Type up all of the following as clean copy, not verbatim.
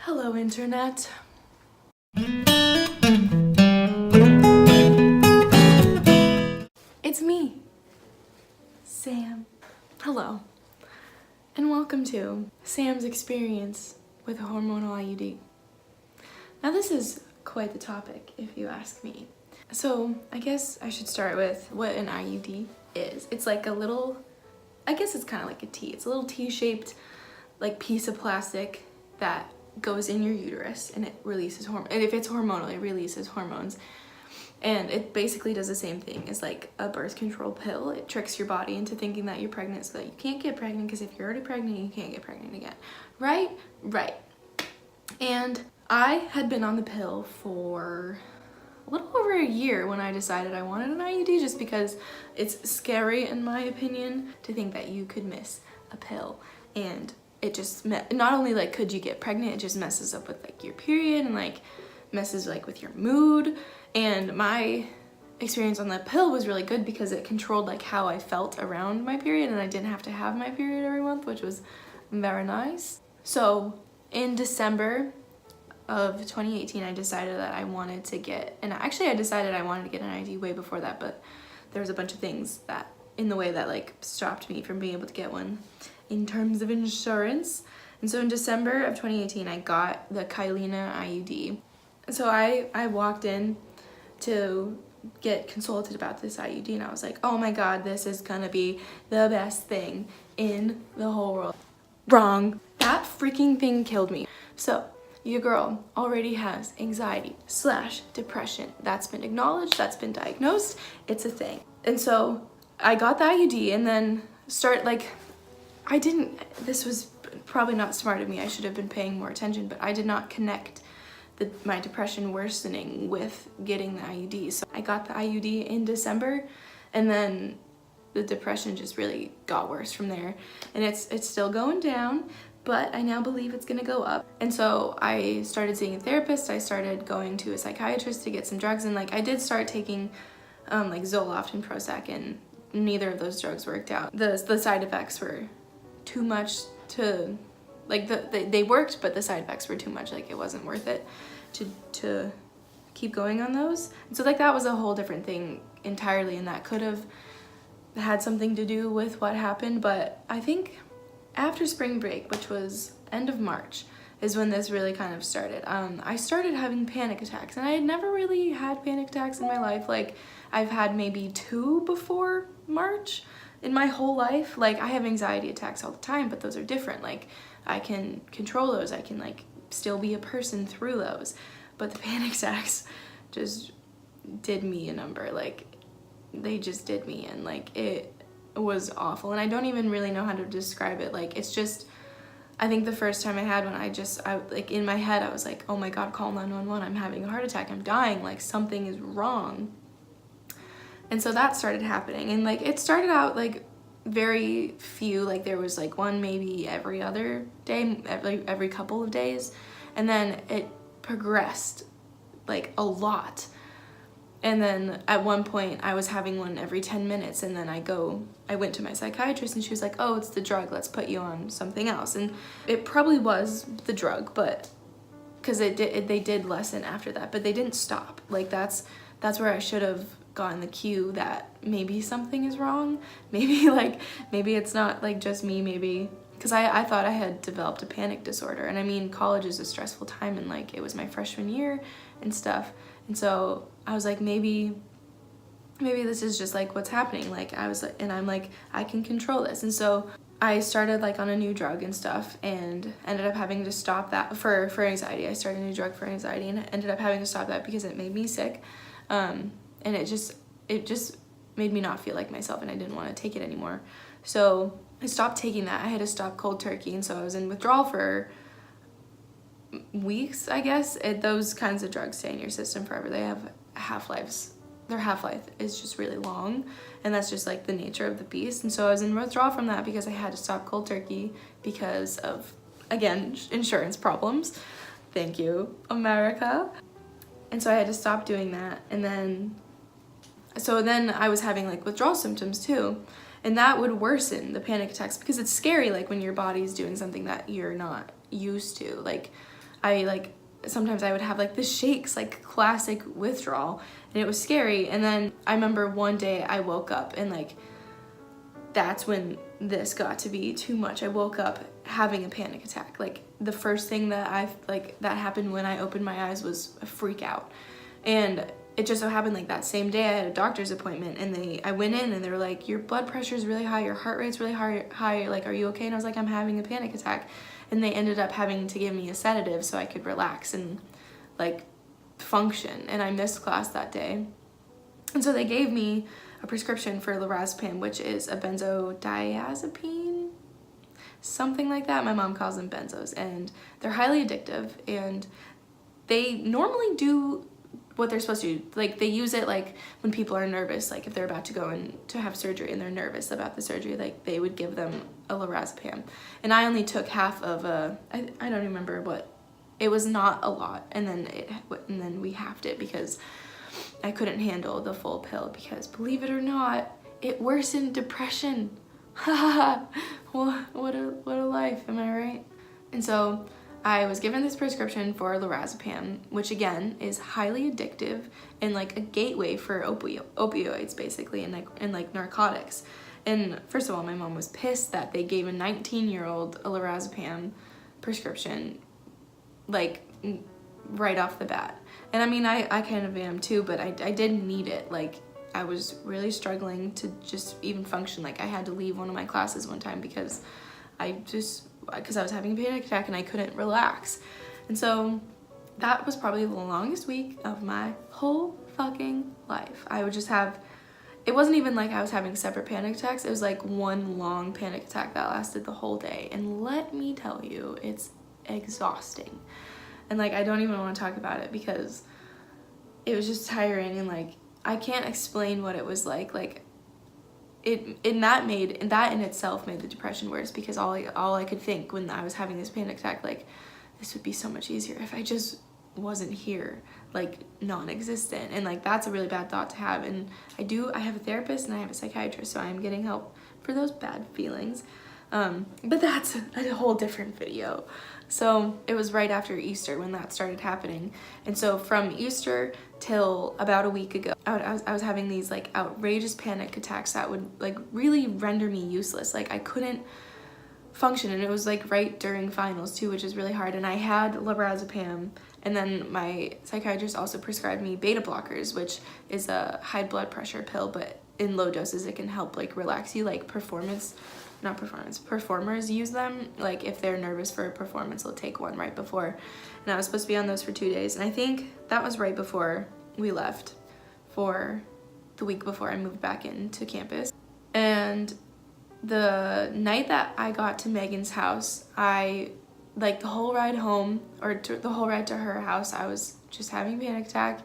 Hello, Internet. It's me, Sam. Hello, and welcome to Sam's experience with a hormonal IUD. Now, this is quite the topic, if you ask me. So, I guess I should start with what an IUD is. It's like a little, I guess it's kind of like a T. It's a little T-shaped, like, piece of plastic that goes in your uterus, and it releases hormones. And if it's hormonal, it releases hormones. And it basically does the same thing as like a birth control pill. It tricks your body into thinking that you're pregnant so that you can't get pregnant, because if you're already pregnant, you can't get pregnant again. Right? Right. And I had been on the pill for a little over a year when I decided I wanted an IUD, just because it's scary, in my opinion, to think that you could miss a pill. And it just, not only like could you get pregnant, it just messes up with like your period and like messes like with your mood. And my experience on that pill was really good because it controlled like how I felt around my period, and I didn't have to have my period every month, which was very nice. So in December of 2018, I decided that I wanted to get, and actually I decided I wanted to get an IUD way before that, but there was a bunch of things that in the way that like stopped me from being able to get one in terms of insurance. And so in December of 2018, I got the Kyleena IUD. So I walked in to get consulted about this IUD, and I was like, oh my god, this is gonna be the best thing in the whole world. Wrong. That freaking thing killed me. So your girl already has anxiety/depression. That's been acknowledged, that's been diagnosed, it's a thing. And so I got the IUD, and then this was probably not smart of me, I should have been paying more attention, but I did not connect my depression worsening with getting the IUD. So I got the IUD in December, and then the depression just really got worse from there. And it's still going down, but I now believe it's gonna go up. And so I started seeing a therapist, I started going to a psychiatrist to get some drugs, and like I did start taking like Zoloft and Prozac, and neither of those drugs worked out. The side effects were too much to, like they worked, but the side effects were too much, like it wasn't worth it to keep going on those. And so like that was a whole different thing entirely, and that could have had something to do with what happened. But I think after spring break, which was end of March, is when this really kind of started. I started having panic attacks, and I had never really had panic attacks in my life. Like I've had maybe 2 before March in my whole life. Like I have anxiety attacks all the time, but those are different. Like I can control those, I can like still be a person through those. But the panic attacks just did me a number. Like they just did me, and like it was awful. And I don't even really know how to describe it. Like it's just, I think the first time I had one, I like in my head I was like, oh my god, call 911, I'm having a heart attack, I'm dying, like something is wrong. And so that started happening, and like it started out like very few, like there was like one maybe every other day, every couple of days, and then it progressed like a lot. And then at one point I was having one every 10 minutes, and then I went to my psychiatrist, and she was like, oh, it's the drug, let's put you on something else. And it probably was the drug, but because they did lessen after that, but they didn't stop. Like that's where I should have gotten the cue that maybe something is wrong. Maybe it's not like just me, maybe, because I thought I had developed a panic disorder. And I mean, college is a stressful time, and like it was my freshman year and stuff. And so I was like, maybe this is just like what's happening. Like I was like, and I'm like, I can control this. And so I started like on a new drug and stuff, and ended up having to stop that for anxiety. I started a new drug for anxiety, and ended up having to stop that because it made me sick. And it just made me not feel like myself, and I didn't want to take it anymore. So I stopped taking that. I had to stop cold turkey, and so I was in withdrawal for weeks, I guess. Those kinds of drugs stay in your system forever. They have half-lives. Their half-life is just really long, and that's just like the nature of the beast. And so I was in withdrawal from that because I had to stop cold turkey because of, again, insurance problems. Thank you, America. And so I had to stop doing that, and then I was having like withdrawal symptoms too, and that would worsen the panic attacks, because it's scary like when your body's doing something that you're not used to. Like sometimes I would have like the shakes, like classic withdrawal, and it was scary. And then I remember one day I woke up and like that's when this got to be too much. I woke up having a panic attack. Like the first thing that that happened when I opened my eyes was a freak out. And it just so happened like that same day I had a doctor's appointment, and I went in and they were like, your blood pressure is really high, your heart rate's really high, like, are you okay? And I was like, I'm having a panic attack. And they ended up having to give me a sedative so I could relax and like function. And I missed class that day. And so they gave me a prescription for lorazepam, which is a benzodiazepine, something like that. My mom calls them benzos, and they're highly addictive, and they normally do what they're supposed to do. Like they use it like when people are nervous, like if they're about to go in to have surgery and they're nervous about the surgery, like they would give them a lorazepam. And I only took half of I don't remember what, it was not a lot, and then we halved it because I couldn't handle the full pill, because believe it or not, it worsened depression. What a life, am I right? And so I was given this prescription for lorazepam, which again is highly addictive and like a gateway for opioids basically, and like narcotics. And first of all, my mom was pissed that they gave a 19-year-old a lorazepam prescription like right off the bat. And I mean, I kind of am too, but I didn't need it. Like I was really struggling to just even function. Like I had to leave one of my classes one time because I was having a panic attack and I couldn't relax. And so that was probably the longest week of my whole fucking life. I would just have, it wasn't even like I was having separate panic attacks. It was like one long panic attack that lasted the whole day. And let me tell you, it's exhausting. And like, I don't even want to talk about it because it was just tiring, and like, I can't explain what it was like. Like that in itself made the depression worse, because all I could think when I was having this panic attack, like, this would be so much easier if I just wasn't here, like non-existent. And like, that's a really bad thought to have. And I have a therapist and I have a psychiatrist, so I'm getting help for those bad feelings. But that's a whole different video. So it was right after Easter when that started happening. And so from Easter till about a week ago, I was having these like outrageous panic attacks that would like really render me useless. Like I couldn't function, and it was like right during finals too, which is really hard. And I had lorazepam, and then my psychiatrist also prescribed me beta blockers, which is a high blood pressure pill, but in low doses it can help like relax you. Like performers use them. Like if they're nervous for a performance, they'll take one right before. And I was supposed to be on those for 2 days, and I think that was right before we left, for the week before I moved back into campus. And the night that I got to Megan's house, like the whole ride home, or the whole ride to her house, I was just having a panic attack,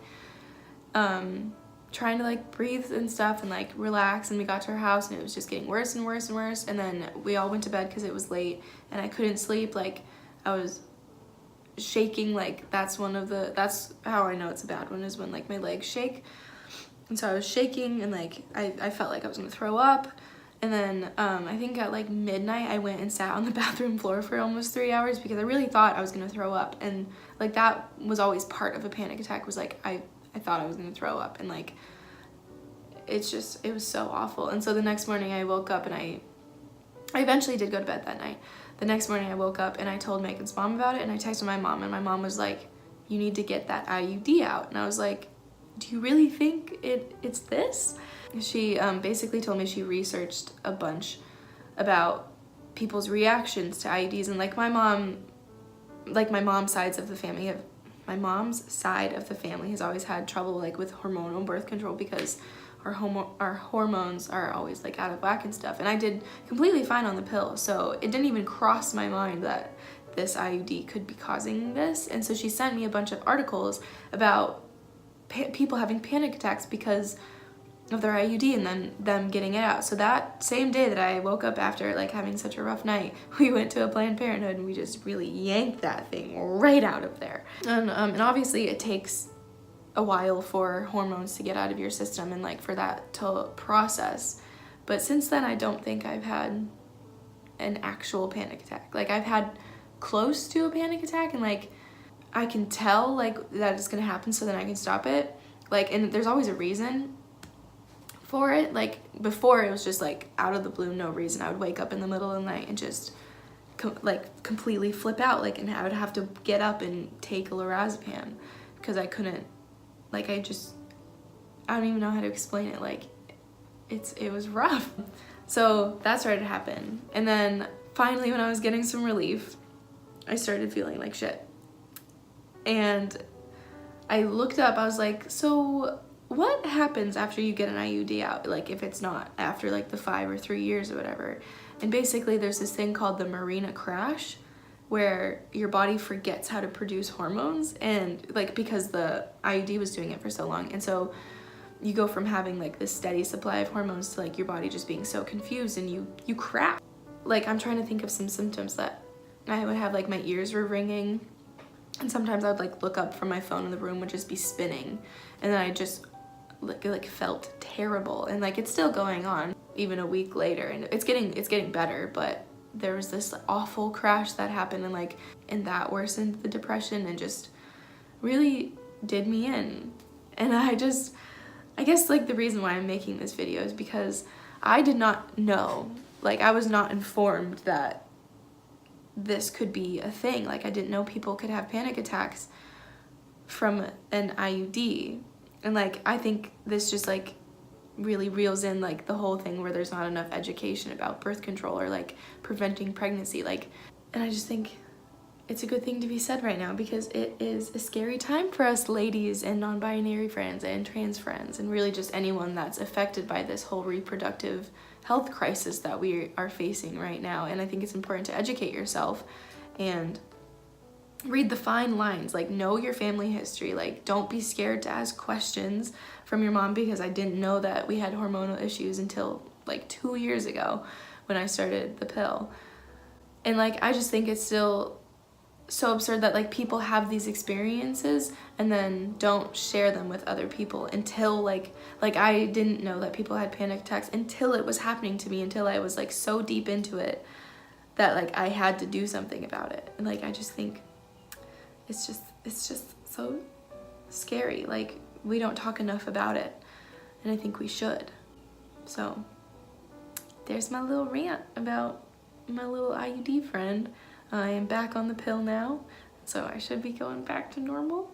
trying to like breathe and stuff and like relax. And we got to her house and it was just getting worse and worse and worse. And then we all went to bed because it was late and I couldn't sleep. Like I was shaking. Like that's how I know it's a bad one, is when like my legs shake. And so I was shaking, and like I felt like I was gonna throw up. And then I think at like midnight I went and sat on the bathroom floor for almost 3 hours because I really thought I was gonna throw up. And like that was always part of a panic attack, was like I thought I was gonna throw up, and like it was so awful. And so the next morning I woke up, and I eventually did go to bed that night. The next morning I woke up and I told Megan's mom about it, and I texted my mom, and my mom was like, you need to get that IUD out. And I was like, do you really think it's this? She basically told me she researched a bunch about people's reactions to IUDs, and like my mom's side of the family has always had trouble like with hormonal birth control, because our hormones are always like out of whack and stuff. And I did completely fine on the pill, so it didn't even cross my mind that this IUD could be causing this. And so she sent me a bunch of articles about people having panic attacks because of their IUD and then them getting it out. So that same day that I woke up after like having such a rough night, we went to a Planned Parenthood and we just really yanked that thing right out of there. And obviously it takes a while for hormones to get out of your system and like for that to process. But since then, I don't think I've had an actual panic attack. Like I've had close to a panic attack, and like I can tell like that it's gonna happen, so then I can stop it. Like, and there's always a reason for it. Like before it was just like out of the blue, no reason. I would wake up in the middle of the night and just like completely flip out, like, and I would have to get up and take a lorazepam because I couldn't, like, I don't even know how to explain it. Like it was rough. So that started to happen, and then finally when I was getting some relief, I started feeling like shit. And I looked up, I was like, so what happens after you get an IUD out? Like if it's not after like the 5 or 3 years or whatever. And basically there's this thing called the Marina crash where your body forgets how to produce hormones, and like because the IUD was doing it for so long. And so you go from having like this steady supply of hormones to like your body just being so confused and you crash. Like I'm trying to think of some symptoms that I would have, like my ears were ringing, and sometimes I would like look up from my phone and the room would just be spinning, and then I just like felt terrible, and like it's still going on even a week later, and it's getting better. But there was this awful crash that happened, and that worsened the depression and just really did me in. And I guess like the reason why I'm making this video is because I did not know, like I was not informed that this could be a thing. Like I didn't know people could have panic attacks from an IUD. And like I think this just like really reels in like the whole thing where there's not enough education about birth control or like preventing pregnancy. Like, and I just think it's a good thing to be said right now, because it is a scary time for us ladies and non-binary friends and trans friends, and really just anyone that's affected by this whole reproductive health crisis that we are facing right now. And I think it's important to educate yourself and read the fine lines, like know your family history. Like don't be scared to ask questions from your mom, because I didn't know that we had hormonal issues until like 2 years ago when I started the pill. And like I just think it's still so absurd that like people have these experiences and then don't share them with other people until like I didn't know that people had panic attacks until it was happening to me, until I was like so deep into it that like I had to do something about it. And like I just think it's just so scary. Like we don't talk enough about it, and I think we should. So there's my little rant about my little IUD friend. I am back on the pill now, so I should be going back to normal.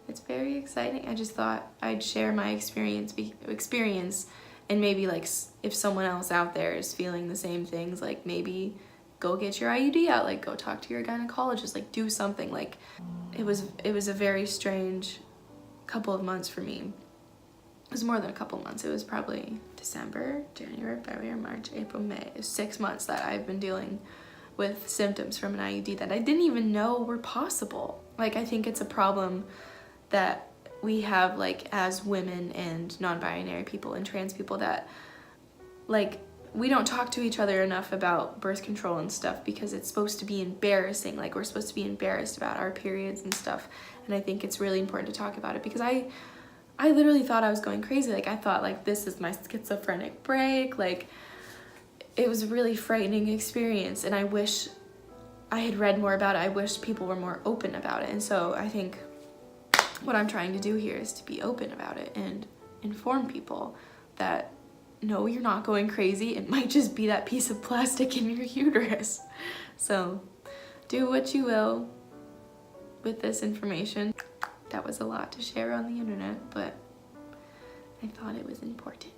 It's very exciting. I just thought I'd share my experience, and maybe like if someone else out there is feeling the same things, like maybe go get your IUD out, like go talk to your gynecologist, like do something. Like it was a very strange couple of months for me. It was more than a couple months. It was probably December, January, February, March, April, May. It was 6 months that I've been dealing with symptoms from an IUD that I didn't even know were possible. Like I think it's a problem that we have like as women and non-binary people and trans people, that like we don't talk to each other enough about birth control and stuff, because it's supposed to be embarrassing. Like we're supposed to be embarrassed about our periods and stuff. And I think it's really important to talk about it, because I literally thought I was going crazy. Like I thought like this is my schizophrenic break. Like it was a really frightening experience, and I wish I had read more about it. I wish people were more open about it. And so I think what I'm trying to do here is to be open about it and inform people that no, you're not going crazy. It might just be that piece of plastic in your uterus. So do what you will with this information. That was a lot to share on the internet, but I thought it was important.